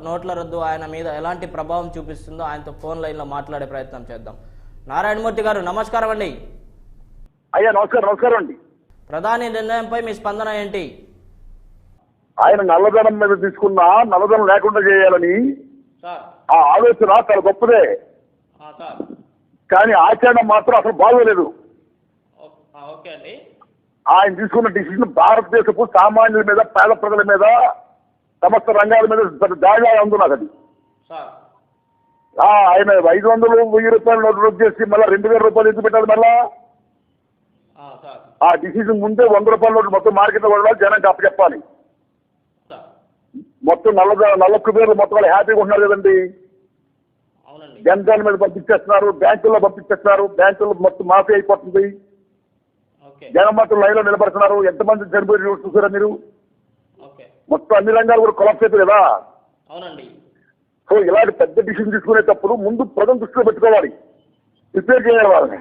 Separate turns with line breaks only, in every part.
నోట్ల రద్దు ఆయన మీద ఎలాంటి ప్రభావం చూపిస్తుందో ఆయనతో ఫోన్ లైన్లో మాట్లాడే ప్రయత్నం చేద్దాం. నారాయణమూర్తి గారు నమస్కారం అండి.
అయ్యా నమస్కారం అండి.
ప్రధాని నిర్ణయంపై మీ స్పందన ఏంటి?
ఆయన నల్లధనం మీద తీసుకున్న నల్లధనం లేకుండా చేయాలని ఆ ఆలోచన చాలా గొప్పదే, కానీ ఆచరణ మాత్రం అసలు బాగోలేదు. ఆయన తీసుకున్న డిసిషన్ భారతదేశపు సామాన్యుల మీద, పేద ప్రజల మీద, సమస్త రంగాల మీద దాడి అందు నాకు అది. ఆయన 500, 1000 రూపాయలు నోటు రద్దు చేసి మళ్ళీ 2000 రూపాయలు ఎందుకు పెట్టాలి? మళ్ళా ఆ డిసిషన్ ముందే 100 రూపాయల నోటు మొత్తం మార్కెట్లో కూడా జనానికి అప్పచెప్పాలి. మొత్తం నల్ల కుబేర్లు మొత్తం వాళ్ళు హ్యాపీగా ఉంటున్నారు కదండి. జనధన్ మీద పంపించేస్తున్నారు, బ్యాంకుల్లో పంపించేస్తున్నారు, బ్యాంకుల్లో మొత్తం మాఫీ అయిపోతుంది. జనం మొత్తం లైన్లో నిలబడుతున్నారు. ఎంతమంది చనిపోయి చూసారా మీరు? మొత్తం అన్ని రంగాలు కూడా కొలాప్స్ అవుతుంది కదా. సో ఇలాంటి పెద్ద డిసిషన్ తీసుకునేటప్పుడు ముందు ప్రజలు దృష్టిలో పెట్టుకోవాలి, ప్రిపేర్ చేయాలి వాళ్ళని.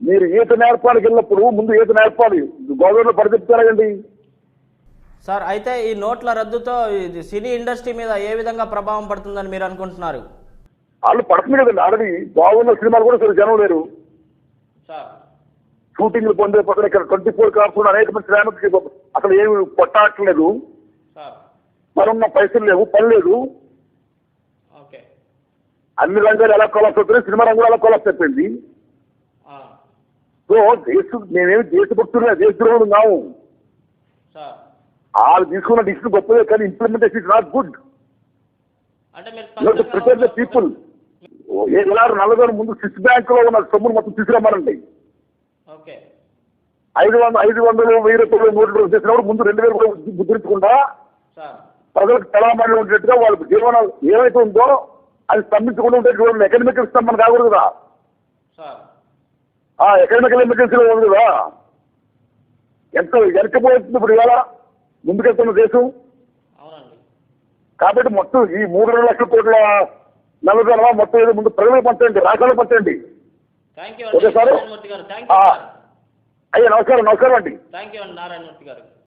మీరు ఈత నేర్పానికి వెళ్ళినప్పుడు ముందు ఈత నేర్పాలి. గవర్నమెంట్ పరిగెత్తారండి
సార్. అయితే ఈ నోట్ల రద్దుతో సినీ ఇండస్ట్రీ మీద ఏ విధంగా ప్రభావం పడుతుందని మీరు అనుకుంటున్నారు?
వాళ్ళు పడుతుంది కదండి. ఆల్రెడీ బాగున్న సినిమాలు కూడా సరే జనం లేరు. షూటింగ్లు పొందే పక్కన ఇక్కడ 24 కార్స్ అనేక మంది శ్రామికులకి అసలు ఏమి పొట్టాట్లేదు. మరున్న పైసలు లేవు, పని లేదు. అన్ని రంగాలు ఎలా కొలాప్స్ అవుతున్నాయి, సినిమా రంగంలో ఎలా కొలాప్స్ అయిపోయింది. సో నేనేమి దేశభక్తులు దేశద్రోహులు కావు. వాళ్ళు తీసుకున్న డిసిషన్ గొప్పదే, కానీ implementation is not good. Prepare the people. ఎలా నల్లధనం ముందు స్విస్ బ్యాంక్ లో ఉన్న సొమ్మును మొత్తం తీసుకురమ్మారండి. 500, 1000 రూపాయలు నోట్లు చేసినప్పుడు ముందు 2000 కూడా ముద్రించకుండా ప్రజలకు తెలవమని ఉండేట్టుగా వాళ్ళకి జీవనం ఏమైతే ఉందో అది స్తంభించకుండా ఉంటే ఎకనామికల్ స్తంభం కాకూడదు కదా. ఎకనామికల్ ఎమర్జెన్సీలో ఉంది కదా. ఎంత వెనకపోతుంది ఇప్పుడు ఇవాళ ముందుకెళ్తున్న దేశం. కాబట్టి మొత్తం ఈ 3 లక్షల కోట్ల నల్లధనం మొత్తం ఏదో ముందు ప్రజలకు పంచండి, రాష్ట్రాలకు పంచండి. Okay sir. అయ్యా నమస్కారం అండి.